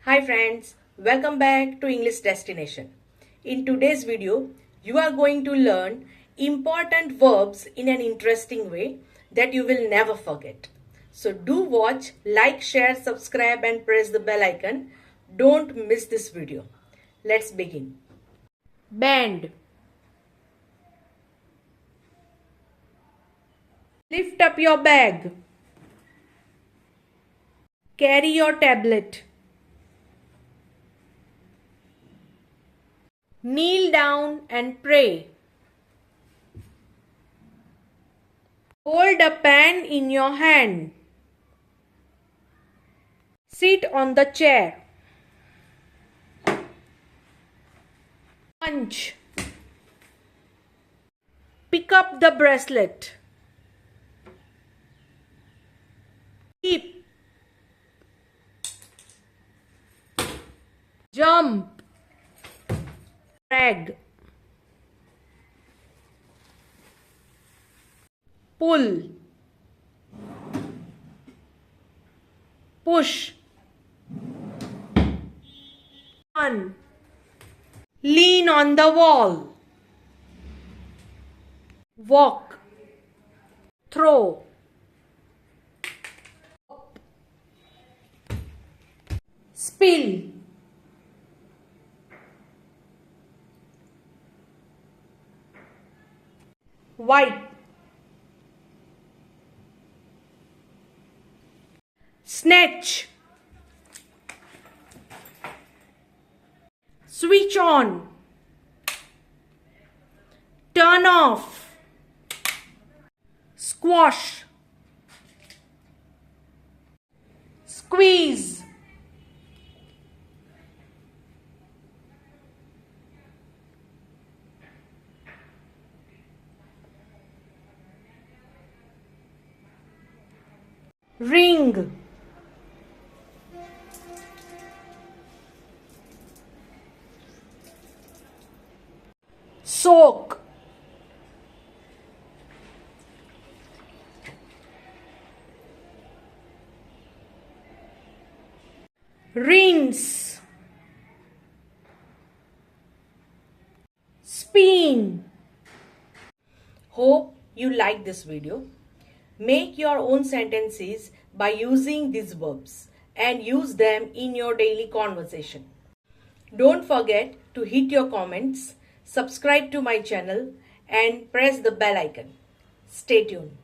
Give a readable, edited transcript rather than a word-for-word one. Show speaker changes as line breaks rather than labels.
Hi friends, welcome back to English Destination. In today's video, you are going to learn important verbs in an interesting way that you will never forget. So do watch, like, share, subscribe and press the bell icon. Don't miss this video. Let's begin. Bend. Lift up your bag. Carry your tablet. Kneel down and pray. Hold a pen in your hand. Sit on the chair. Punch. Pick up the bracelet. Keep. Jump. Drag. Pull. Push. Run. Lean on the wall. Walk. Throw. Spill. Wipe. Snatch. Switch on. Turn off. Squash. Squeeze. Ring. Soak. Rinse. Spin. Hope you like this video. Make your own sentences by using these verbs and use them in your daily conversation. Don't forget to hit your comments, subscribe to my channel and press the bell icon. Stay tuned.